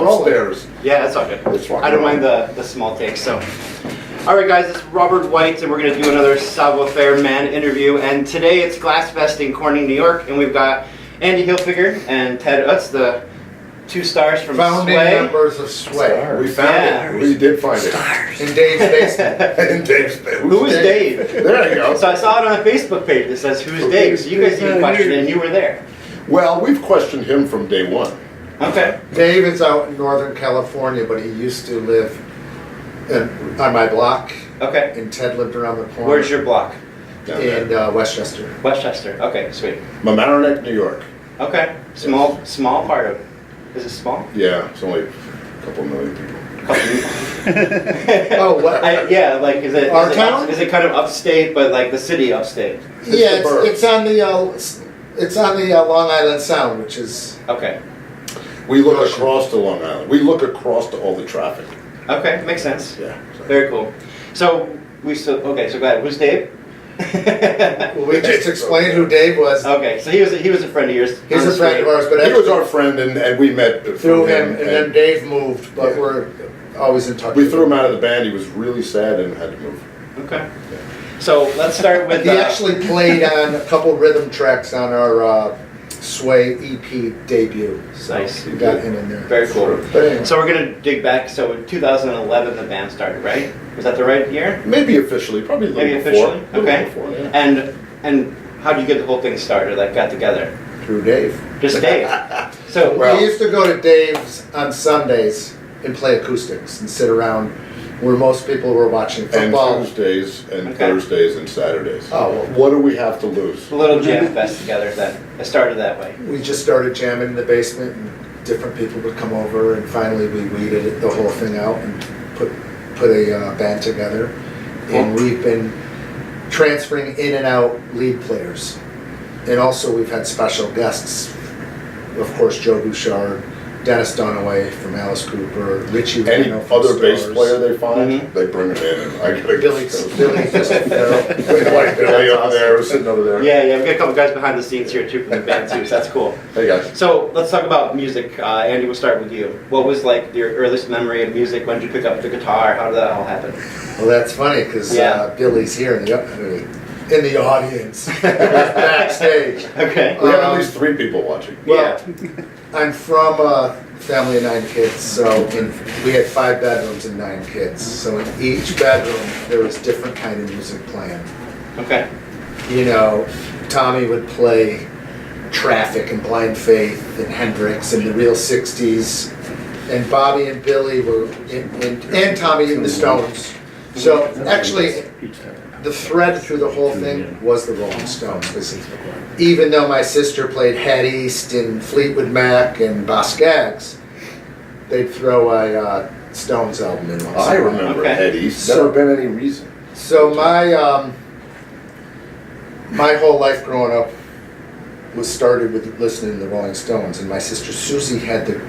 upstairs. Yeah, that's all good. It's rock I and don't roll. mind the small takes. So, all right, guys, it's Robert White, and we're gonna do another Savoir-Faire Man interview. And today it's Glassfest in Corning, New York, and we've got Andy Hilfiger and Ted Utz, the two stars from Founding Sway. members of Sway. We found Yeah. it. We did find it. In Dave's basement. And Dave's Who is Dave? There you go. So I saw it on a Facebook page that says, "Who's Dave?" So you guys even questioned it, and you were there. Well, we've questioned him from day one. Okay. Dave is out in Northern California, but he used to live on my block, Okay. and Ted lived around the corner. Where's your block? Down In there. Westchester. Westchester. Okay, sweet. Mamaroneck, New York. Okay. Small part of. Is it small? Yeah, it's only a couple million people. Oh, what? Yeah, like is it? Our is it town? Is it kind of upstate, but like the city upstate? Yeah, the burbs. it's on the Long Island Sound, which is Okay. We look across to Long Island. We look across to all the traffic. Okay, makes sense. Yeah. so- Very cool. So so go ahead. Who's Dave? well, we just explained who Dave was. Okay, so he was a friend of yours. He's on a the friend of street. ours, but He was our friend, and we met through him, and then Dave moved, but Yeah. we're always in touch. We with threw him out of the band. He was really sad and had to move. Okay. So let's start with. He actually played on a couple rhythm tracks on our Sway EP debut. So Nice. we got him in there. Very cool. But anyway, So we're gonna dig back. So in 2011, the band started, right? Was that the right year? Maybe officially, probably a little Maybe before. officially. A little Okay. before, yeah. And how did you get the whole thing started? Like got together? through Dave. Just Dave. So Well- We used to go to Dave's on Sundays and play acoustics and sit around where most people were watching And football. Tuesdays and Okay. Thursdays and Saturdays. Oh, well, What do we have to lose? a little jam fest together. Then it started that way. we just started jamming in the basement, and different people would come over, and finally we weeded the whole thing out and put a band together. And we've been transferring in and out lead players, and also we've had special guests. Of course, Joe Bouchard, Dennis Dunaway from Alice Cooper, Richie Any Reno from other bass Stars. player they find, Mhm. they bring him in, and I gotta Billy like Billy over there, sitting over there. Yeah, we've got a couple guys behind the scenes here too from the band too. So that's cool. Hey guys. So let's talk about music. Andy, we'll start with you. What was like your earliest memory of music? When did you pick up the guitar? How did that all happen? Well, that's funny because Yeah. Billy's here in the audience, backstage. Okay. We have at least 3 people watching. Well, I'm from a family of 9 kids, so we had 5 bedrooms and 9 kids. So in each bedroom, there was different kind of music playing. Okay. You know, Tommy would play Traffic and Blind Faith and Hendrix in the real 60s. And Bobby and Billy were, and Tommy in the Stones. So actually, the thread through the whole thing was the Rolling Stones. 'Cause even though my sister played Head East and Fleetwood Mac and Boz Scaggs, they'd throw a Stones album in once. I in a while. remember Okay. Eddie's. So- Never been any reason. So my whole life growing up was started with listening to the Rolling Stones, and my sister Susie had the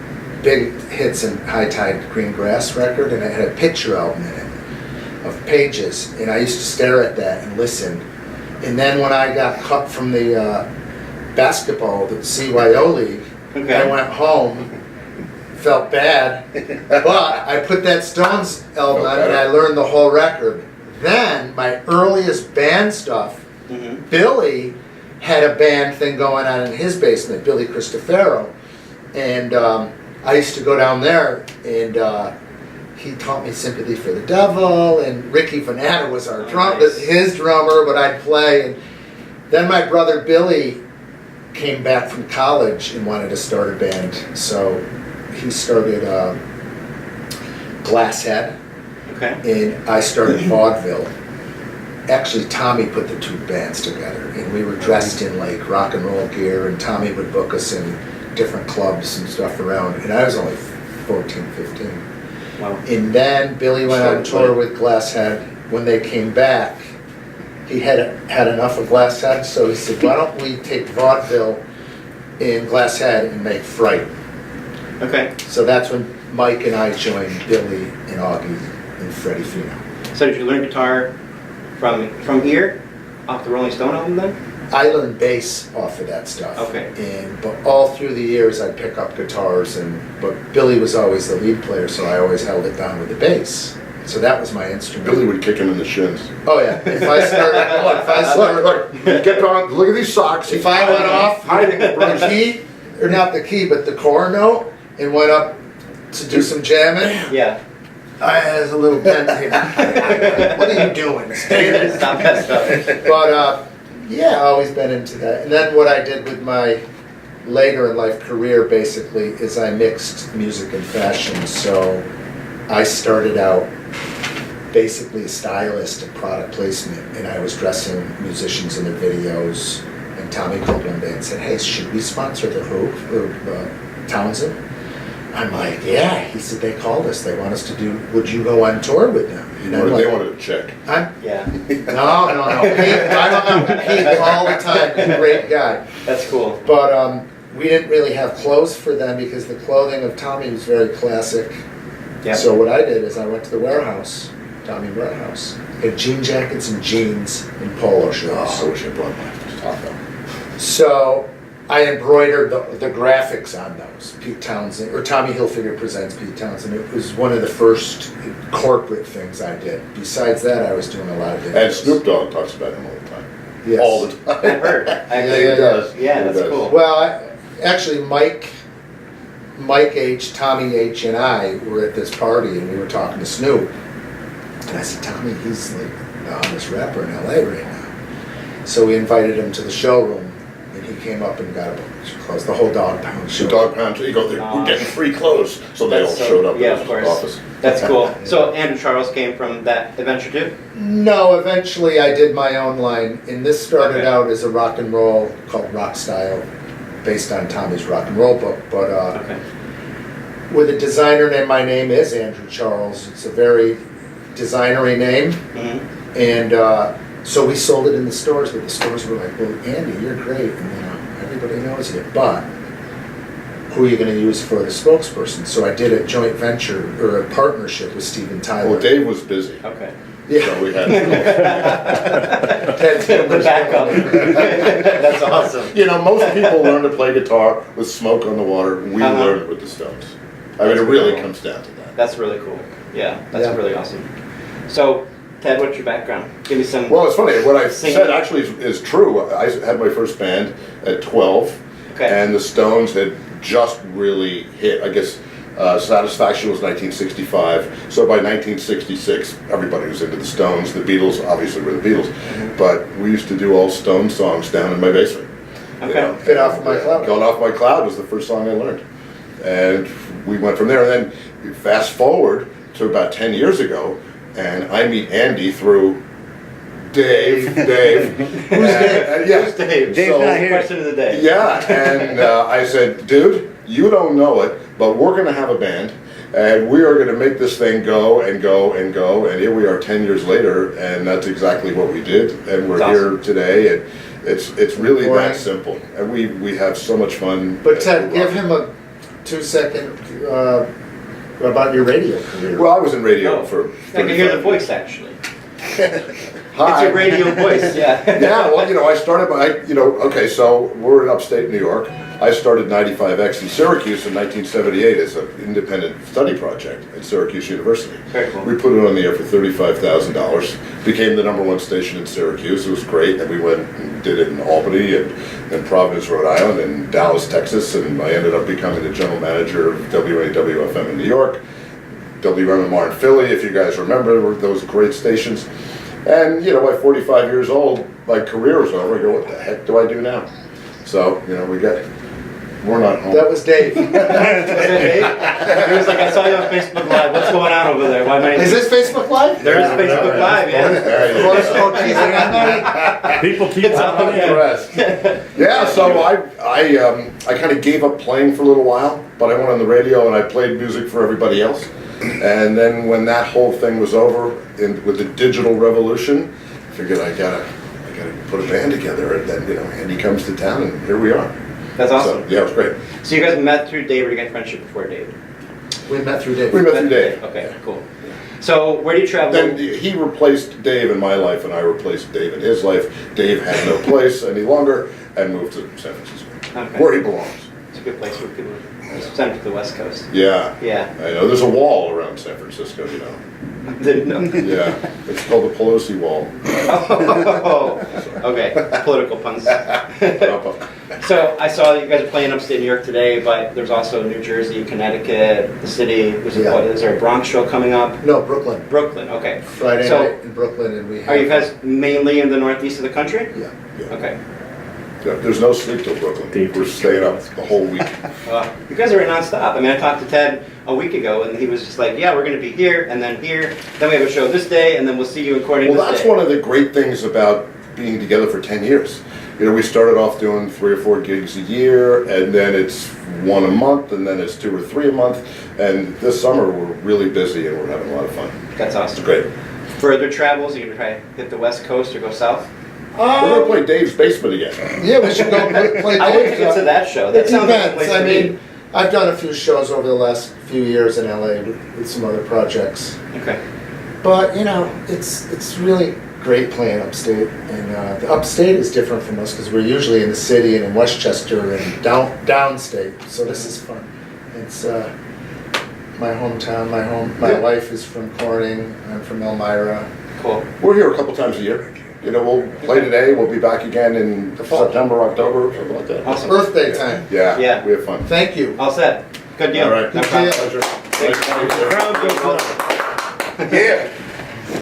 big hits and High Tide Green Grass record, and it had a picture album in it of Pages, and I used to stare at that and listen. And then when I got cut from the basketball, the CYO league, Okay. I went home, felt bad, but I put that Stones album Felt on and better. I learned the whole record. Then my earliest band stuff, Mm-hmm. Billy had a band thing going on in his basement, Billy Cristofero, and I used to go down there, and he taught me Sympathy for the Devil, and Ricky Venata was our Nice. his drummer, but I'd play. And then my brother Billy came back from college and wanted to start a band, so he started Glasshead, Okay. and I started Vaudeville. Actually, Tommy put the 2 bands together, and we were dressed in like rock and roll gear, and Tommy would book us in different clubs and stuff around, and I was only 14, 15. Wow. And then Billy went on tour with Glasshead. When they came back, he had enough of Glasshead, so he said, why don't we take Vaudeville in Glasshead and make Fright? Okay. So that's when Mike and I joined Billy and Augie and Freddie Fino. So did you learn guitar from ear off the Rolling Stone album then? I learned bass off of that stuff. Okay. But all through the years, I'd pick up guitars, but Billy was always the lead player, so I always held it down with the bass. So that was my instrument. Billy would kick him in the shins. Oh yeah. If I started, Look, get on, look at these socks. if I went off the key, or not the key, but the core note, and went up to do some jamming, Yeah. I had a little bend here. What are you doing? Stay there. Stop that stuff. But yeah, always been into that. And then what I did with my later in life career basically is I mixed music and fashion. So I started out basically a stylist and product placement, and I was dressing musicians in their videos. And Tommy called one day and said, "Hey, should we sponsor the Who or Townsend?" I'm like, "Yeah." He said, "They called us. They want us to do. Would you go on tour with them?" And I'm They like, wanted to check. Yeah. no. Pete, I don't know. Pete all the time. He's a great guy. That's cool. But we didn't really have clothes for them because the clothing of Tommy was very classic. Yeah. So what I did is I went to the warehouse, Tommy Warehouse, had jean jackets and jeans and polo shirts. Oh, I wish I brought my top out. So I embroidered the graphics on those. Pete Townsend, or Tommy Hilfiger presents Pete Townsend. It was one of the first corporate things I did. Besides that, I was doing a lot of videos. And Snoop Dogg talks about him all the time. Yes. All the time. I've heard. Yeah, He does. Yeah, He that's does. cool. Well, actually, Mike H., Tommy H., and I were at this party, and we were talking to Snoop. And I said, "Tommy, he's like the hottest rapper in LA right now." So we invited him to the showroom, and he came up and got a bunch of clothes, the whole Dog Pound show. The Dog Pound, you go, we're getting free clothes. So they all That's so- showed up yeah, at of his course. office. That's cool. So Andrew Charles came from that adventure too? No, eventually I did my own line, and this started Okay. out as a rock and roll called Rock Style, based on Tommy's rock and roll book, but Okay. with a designer name. My name is Andrew Charles. It's a very designery name, Mhm. and so we sold it in the stores, but the stores were like, "Well, Andy, you're great, and everybody knows you, but who are you going to use for the spokesperson?" So I did a joint venture or a partnership with Steven Tyler. Well, Dave was busy. Okay. Yeah. So we had, Ted's The backup. That's awesome. you know, most people learn to play guitar with Smoke on the Water. We Uh-huh. learned it with the Stones. I mean, it really comes down to that. That's really cool. Yeah, that's Yeah. really awesome. So, Ted, what's your background? Give me some. Well, it's funny. What I Singing. said actually is true. I had my first band at 12, Okay. and the Stones had just really hit. I guess Satisfaction was 1965, so by 1966, everybody was into the Stones. The Beatles, obviously, were the Beatles, but we used to do all Stone songs down in my basement. Okay. Get Off of My Cloud. Going Off My Cloud was the first song I learned, and we went from there. And then fast forward to about 10 years ago, and I meet Andy through Dave. Who's Dave? Yeah. Who's Dave? Dave's So- not here. Question of the day. Yeah, and I said, "Dude, you don't know it, but we're going to have a band, and we are going to make this thing go and go and go." And here we are 10 years later, and that's exactly what we did. And we're That's here awesome. today, and it's really Boring. that simple. And we have so much fun. But Ted, give him a 2-second about your radio career. Well, I was in radio Oh, for. I can hear the 35 voice actually. Hi. It's your radio voice, yeah. Yeah, well, you know, I started okay, so we're in upstate New York. I started 95X in Syracuse in 1978 as an independent study project at Syracuse University. Very cool. We put it on the air for $35,000, became the #1 station in Syracuse. It was great, and we went and did it in Albany and Providence, Rhode Island, and Dallas, Texas, and I ended up becoming the general manager of WAWFM in New York, WMMR in Philly, if you guys remember, were those great stations. And, you know, by 45 years old, my career was over. I go, what the heck do I do now? So, you know, we're not home. That was Dave. He was like, I saw you on Facebook Live. What's going on over there? Why am I? Is this Facebook Live? There is Facebook Live, yeah. There you Of go. course, oh geez, I got that. People keep It's up popping in in. Yeah, so I kind of gave up playing for a little while, but I went on the radio and I played music for everybody else. And then when that whole thing was over, with the digital revolution, I figured I gotta put a band together. And then, you know, Andy comes to town, and here we are. That's awesome. So, yeah, it was great. So you guys met through Dave, or you got friendship before Dave? We met through Dave. We met through Dave. Okay, cool. So where do you travel? Then he replaced Dave in my life, and I replaced Dave in his life. Dave had no place any longer and moved to San Francisco, Okay. where he belongs. It's a good place for people. Send it to the West Coast. Yeah. Yeah. I know. There's a wall around San Francisco, you know. Didn't know. Yeah. It's called the Pelosi Wall. Oh, okay. Political puns. So I saw that you guys are playing upstate New York today, but there's also New Jersey, Connecticut, the city. Yeah. Is there a Bronx show coming up? No, Brooklyn. Brooklyn. Okay. Friday So- night in Brooklyn, and we have. Are you guys mainly in the northeast of the country? Yeah. Yeah. Okay. Yeah, there's no sleep till Brooklyn. We're staying up the whole week. You guys are nonstop. I mean, I talked to Ted a week ago, and he was just like, "Yeah, we're going to be here, and then here. Then we have a show this day, and then we'll see you in Corning Well, this that's day." one of the great things about being together for 10 years. You know, we started off doing 3 or 4 gigs a year, and then it's 1 a month, and then it's 2 or 3 a month. And this summer, we're really busy, and we're having a lot of fun. That's It's awesome. great. Further travels, you can try to hit the West Coast or go south. We're going to play Dave's Basement again. Yeah, we should go play. I wouldn't Dave's, get to that show. That It sounds like a depends. place I to mean, be. I've done a few shows over the last few years in LA with some other projects, Okay. but you know, it's really great playing upstate, and the upstate is different from us because we're usually in the city and in Westchester and downstate. So this is fun. It's my hometown, my Yeah. wife is from Corning. I'm from Elmira. Cool. We're here a couple times a year. You know, we'll play today, we'll be back again in September, October, something like that. Awesome. Birthday time. Yeah, Yeah. we have fun. Thank you. All set. Good deal. All right. No problem. Good deal. Pleasure. Thanks. Nice to meet you. Round goes round. Yeah.